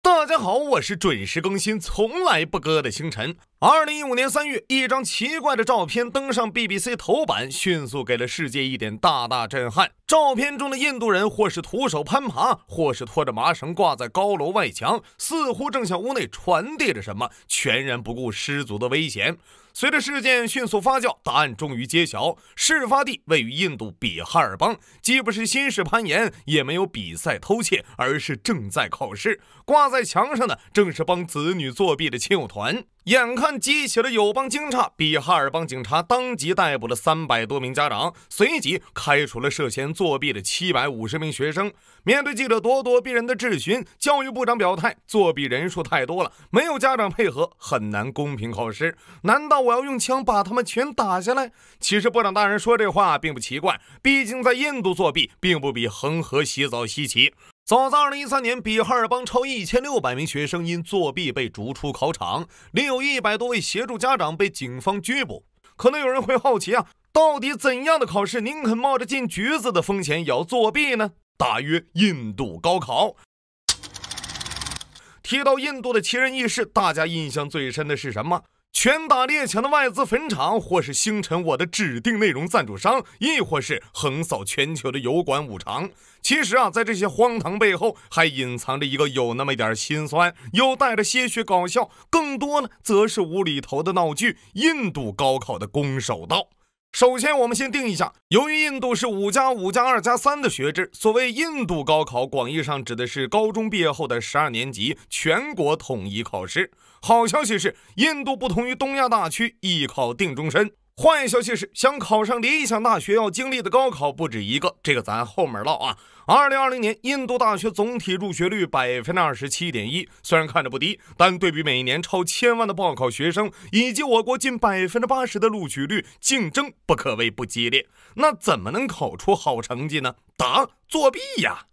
大家好，我是准时更新、从来不割的星辰。2015年3月，一张奇怪的照片登上 BBC 头版，迅速给了世界一点大大震撼。照片中的印度人或是徒手攀爬，或是拖着麻绳挂在高楼外墙，似乎正向屋内传递着什么，全然不顾失足的危险。随着事件迅速发酵，答案终于揭晓。事发地位于印度比哈尔邦，既不是新式攀岩，也没有比赛偷窃，而是正在考试。挂在墙上的正是帮子女作弊的亲友团。眼看激起了友邦惊诧，比哈尔邦警察当即逮捕了300多名家长，随即开除了涉嫌作弊的750名学生。面对记者咄咄逼人的质询，教育部长表态，作弊人数太多了，没有家长配合，很难公平考试。难道我要用枪把他们全打下来？其实部长大人说这话并不奇怪，毕竟在印度作弊并不比恒河洗澡稀奇。早在2013年，比哈尔邦超1600名学生因作弊被逐出考场，另有100多位协助家长被警方拘捕。可能有人会好奇啊，到底怎样的考试宁肯冒着进局子的风险也要作弊呢？大约印度高考。提到印度的奇人异事，大家印象最深的是什么？拳打列强的外资坟场，或是星辰我的指定内容赞助商，亦或是横扫全球的油管五常。其实啊，在这些荒唐背后，还隐藏着一个有那么一点心酸，又带着些许搞笑，更多呢，则是无厘头的闹剧——印度高考的空手道。首先，我们先定一下，由于印度是5+5+2+3的学制，所谓印度高考，广义上指的是高中毕业后的12年级全国统一考试。好消息是，印度不同于东亚大区，一考定终身。坏消息是，想考上理想大学要经历的高考不止一个，这个咱后面唠啊。2020年，印度大学总体入学率27.1%，虽然看着不低，但对比每年超1000万的报考学生，以及我国近80%的录取率，竞争不可谓不激烈。那怎么能考出好成绩呢？答：作弊呀！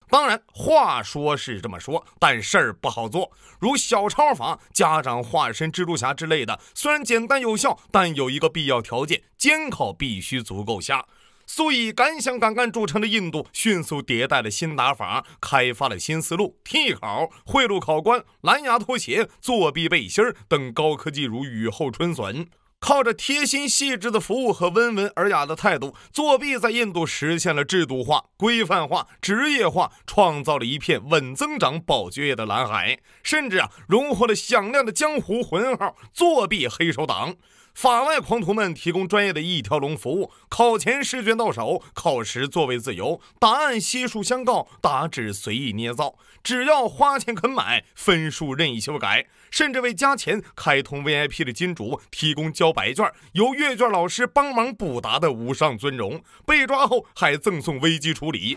当然，话说是这么说，但事儿不好做。如小抄法、家长化身蜘蛛侠之类的，虽然简单有效，但有一个必要条件：监考必须足够瞎。素以敢想敢干著称的印度，迅速迭代了新打法，开发了新思路，替考、贿赂考官、蓝牙拖鞋、作弊背心等高科技如雨后春笋。靠着贴心细致的服务和温文尔雅的态度，作弊在印度实现了制度化、规范化、职业化，创造了一片稳增长、保就业的蓝海，甚至荣获了响亮的江湖浑号——作弊黑手党。法外狂徒们提供专业的一条龙服务，考前试卷到手，考时座位自由，答案悉数相告，答纸随意捏造，只要花钱肯买，分数任意修改，甚至为加钱开通 VIP 的金主提供交白卷，由阅卷老师帮忙补答的无上尊荣，被抓后还赠送危机处理。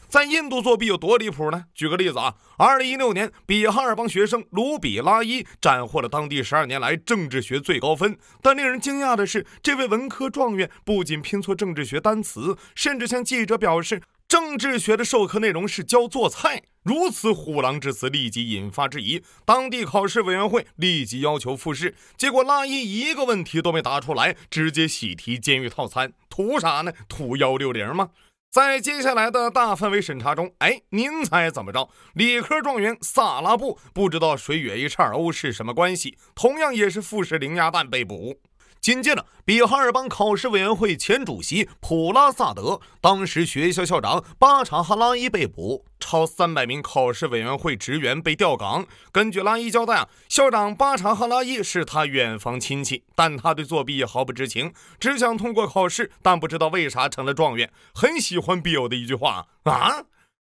在印度作弊有多离谱呢？举个例子啊，2016年，比哈尔邦学生卢比拉伊斩获了当地12年来政治学最高分。但令人惊讶的是，这位文科状元不仅拼错政治学单词，甚至向记者表示，政治学的授课内容是教做菜。如此虎狼之词立即引发质疑，当地考试委员会立即要求复试，结果拉伊一个问题都没答出来，直接喜提监狱套餐，图啥呢？图160吗？在接下来的大范围审查中，您猜怎么着？理科状元萨拉布不知道水与 H2O 是什么关系，同样也是复试零鸭蛋被捕。紧接着，比哈尔邦考试委员会前主席普拉萨德，当时学校校长巴查哈拉伊被捕，超300名考试委员会职员被调岗。根据拉伊交代校长巴查哈拉伊是他远房亲戚，但他对作弊毫不知情，只想通过考试，但不知道为啥成了状元。很喜欢笔友的一句话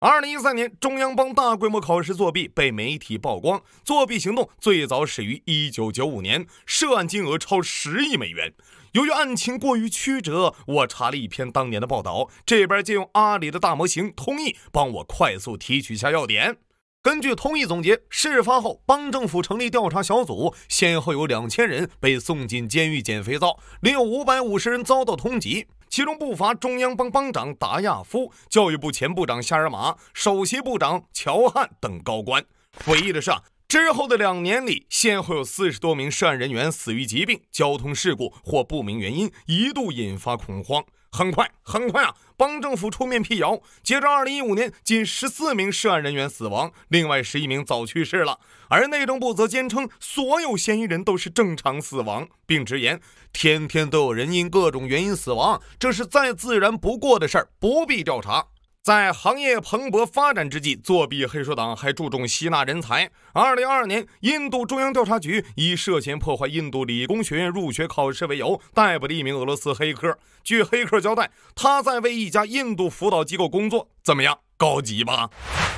2013年，中央邦大规模考试作弊被媒体曝光，作弊行动最早始于1995年，涉案金额超10亿美元。由于案情过于曲折，我查了一篇当年的报道，这边借用阿里的大模型通义帮我快速提取下要点。根据通义总结，事发后邦政府成立调查小组，先后有2000人被送进监狱捡肥皂，另有550人遭到通缉，其中不乏中央邦邦长达亚夫、教育部前部长夏尔马、首席部长乔汉等高官。诡异的是之后的2年里，先后有40多名涉案人员死于疾病、交通事故或不明原因，一度引发恐慌。很快邦政府出面辟谣。截至2015年，仅14名涉案人员死亡，另外11名早去世了。而内政部则坚称所有嫌疑人都是正常死亡，并直言天天都有人因各种原因死亡，这是再自然不过的事儿，不必调查。在行业蓬勃发展之际，作弊黑手党还注重吸纳人才。2022年，印度中央调查局以涉嫌破坏印度理工学院入学考试为由，逮捕了一名俄罗斯黑客。据黑客交代，他在为一家印度辅导机构工作，怎么样？高级吧？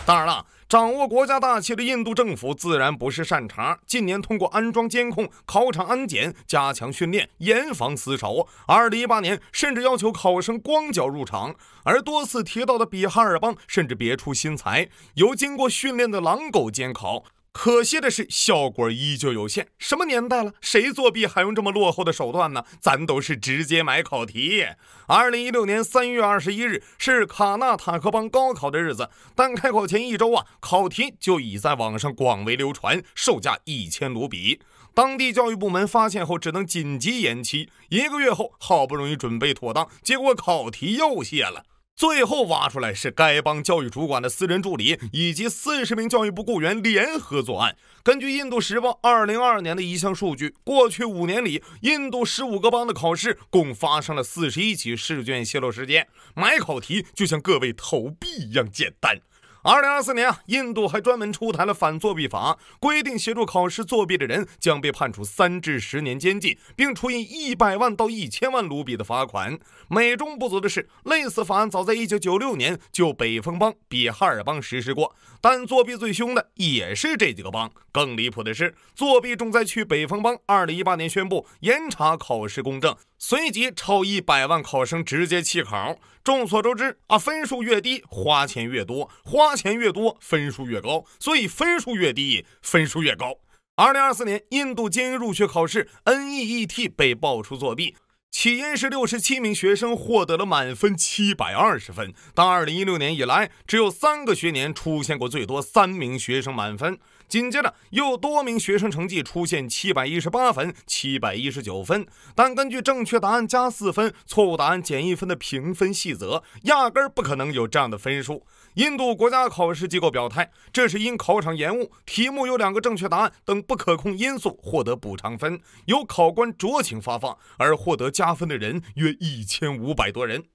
当然了，掌握国家大棋的印度政府自然不是善茬。近年通过安装监控、考场安检、加强训练，严防死守。2018年甚至要求考生光脚入场。而多次提到的比哈尔邦甚至别出心裁，由经过训练的狼狗监考。可惜的是，效果依旧有限。什么年代了，谁作弊还用这么落后的手段呢？咱都是直接买考题。2016年3月21日是卡纳塔克邦高考的日子，但开考前1周考题就已在网上广为流传，售价1000卢比。当地教育部门发现后，只能紧急延期。1个月后，好不容易准备妥当，结果考题又泄了。最后挖出来是该邦教育主管的私人助理以及40名教育部雇员联合作案。根据印度时报2022年的一项数据，过去5年里，印度15个邦的考试共发生了41起试卷泄露事件。买考题就像各位投币一样简单。2024年印度还专门出台了反作弊法，规定协助考试作弊的人将被判处3至10年监禁，并处以100万到1000万卢比的罚款。美中不足的是，类似法案早在1996年就北方邦、比哈尔邦实施过，但作弊最凶的也是这几个邦。更离谱的是，作弊重灾区北方邦2018年宣布严查考试公正，随即超100万考生直接弃考。众所周知分数越低花钱越多，花钱越多分数越高，所以分数越低分数越高。2024年印度精英入学考试 NEET 被爆出作弊，起因是67名学生获得了满分720分，但2016年以来只有3个学年出现过最多3名学生满分。紧接着又多名学生成绩出现718分、719分，但根据正确答案加4分、错误答案减1分的评分细则，压根儿不可能有这样的分数。印度国家考试机构表态，这是因考场延误、题目有2个正确答案等不可控因素获得补偿分，由考官酌情发放，而获得加分的人约1500多人。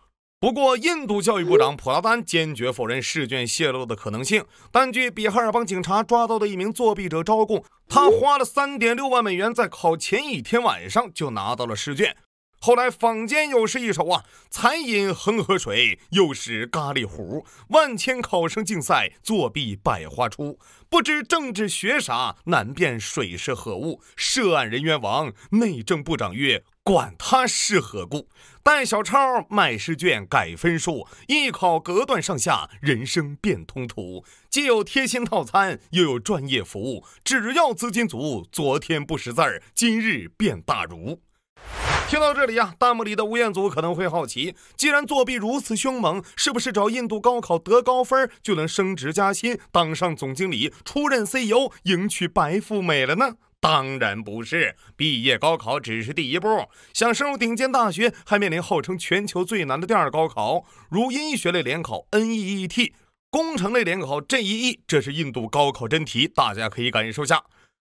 不过，印度教育部长普拉丹坚决否认试卷泄露的可能性。但据比哈尔邦警察抓到的一名作弊者招供，他花了3.6万美元，在考前1天晚上就拿到了试卷。后来坊间有诗一首才饮恒河水，又是咖喱糊，万千考生竞赛，作弊百花出。不知政治学啥，难辨水是何物。涉案人员亡，内政部长曰：管他是何故。带小抄买试卷改分数，艺考隔断上下，人生变通途。既有贴心套餐，又有专业服务，只要资金足，昨天不识字儿，今日变大儒。听到这里弹幕里的吴彦祖可能会好奇，既然作弊如此凶猛，是不是找印度高考得高分就能升职加薪，当上总经理，出任 CEO， 迎娶白富美了呢？当然不是，毕业高考只是第一步，想升入顶尖大学还面临号称全球最难的第2高考，如医学类联考 NEET， 工程类联考 JEE， 这是印度高考真题，大家可以感受下。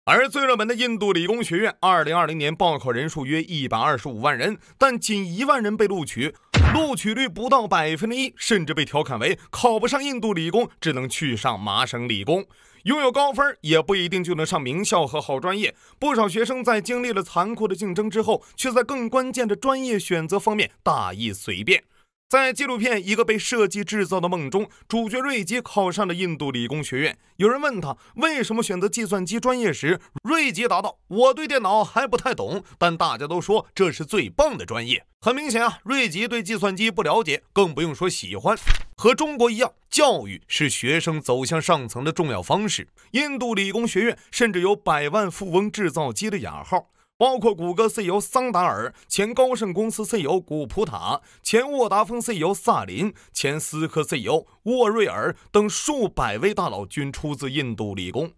而最热门的印度理工学院2020年报考人数约125万人，但仅1万人被录取，录取率不到1%，甚至被调侃为考不上印度理工只能去上麻省理工。拥有高分也不一定就能上名校和好专业，不少学生在经历了残酷的竞争之后，却在更关键的专业选择方面大意随便。在纪录片《一个被设计制造的梦》中，主角瑞吉考上了印度理工学院。有人问他为什么选择计算机专业时，瑞吉答道：我对电脑还不太懂，但大家都说这是最棒的专业。很明显瑞吉对计算机不了解，更不用说喜欢。和中国一样，教育是学生走向上层的重要方式。印度理工学院甚至有百万富翁制造机的雅号，包括谷歌 CEO 桑达尔、前高盛公司 CEO 古普塔、前沃达丰 CEO 萨林、前思科 CEO 沃瑞尔等数百位大佬均出自印度理工。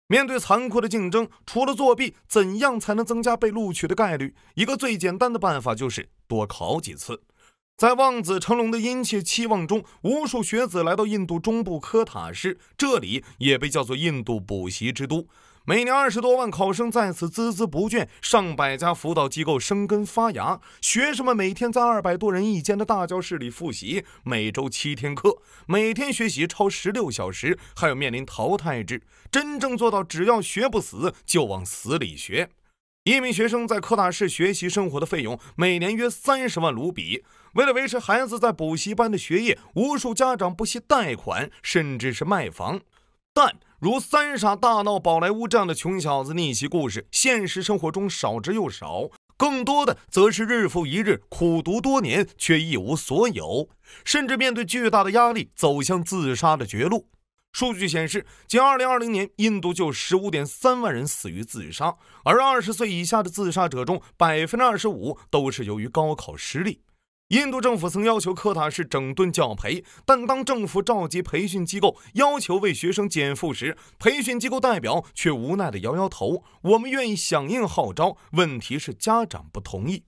面对残酷的竞争，除了作弊，怎样才能增加被录取的概率？一个最简单的办法就是多考几次。在望子成龙的殷切期望中，无数学子来到印度中部科塔市，这里也被叫做印度补习之都。每年20多万考生在此孜孜不倦，上百家辅导机构生根发芽，学生们每天在200多人一间的大教室里复习，每周7天课，每天学习超16小时，还有面临淘汰制，真正做到只要学不死就往死里学。一名学生在科塔市学习生活的费用每年约30万卢比。为了维持孩子在补习班的学业，无数家长不惜贷款，甚至是卖房。但如三傻大闹宝莱坞这样的穷小子逆袭故事，现实生活中少之又少，更多的则是日复一日苦读多年却一无所有，甚至面对巨大的压力走向自杀的绝路。数据显示，仅2020年，印度就15.3万人死于自杀，而20岁以下的自杀者中，25%都是由于高考失利。印度政府曾要求科塔市整顿教培，但当政府召集培训机构要求为学生减负时，培训机构代表却无奈地摇摇头：“我们愿意响应号召，问题是家长不同意。”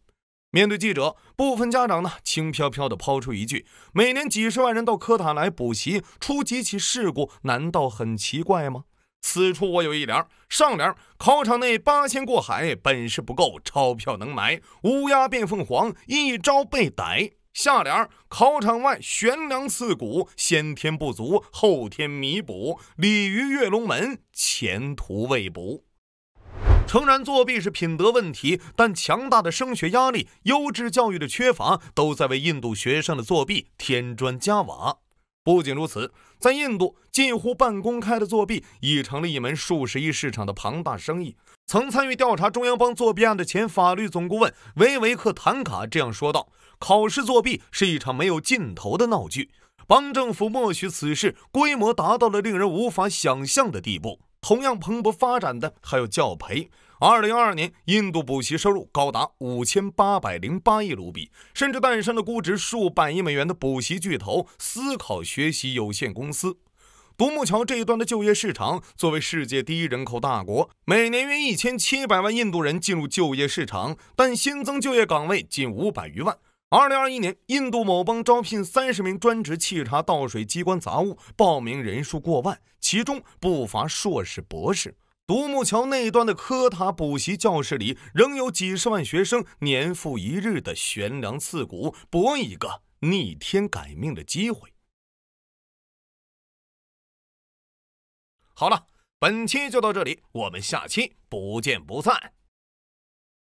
面对记者，部分家长轻飘飘地抛出一句：“每年几十万人到科塔来补习，出几起事故，难道很奇怪吗？”此处我有一联，上联：考场内8000过海，本事不够，钞票能买，乌鸦变凤凰，一朝被逮。下联：考场外悬梁刺股，先天不足，后天弥补，鲤鱼跃龙门，前途未卜。诚然，作弊是品德问题，但强大的升学压力、优质教育的缺乏，都在为印度学生的作弊添砖加瓦。不仅如此，在印度，近乎半公开的作弊已成了一门数十亿市场的庞大生意。曾参与调查中央邦作弊案的前法律总顾问维维克坦卡这样说道：“考试作弊是一场没有尽头的闹剧，邦政府默许此事规模达到了令人无法想象的地步。”同样蓬勃发展的还有教培。2022年，印度补习收入高达5808亿卢比，甚至诞生了估值数百亿美元的补习巨头思考学习有限公司。独木桥这一端的就业市场，作为世界第一人口大国，每年约1700万印度人进入就业市场，但新增就业岗位仅500余万。2021年，印度某邦招聘30名专职沏茶倒水机关杂物，报名人数过万，其中不乏硕士博士。独木桥那端的科塔补习教室里，仍有几十万学生年复一日的悬梁刺股，搏一个逆天改命的机会。好了，本期就到这里，我们下期不见不散。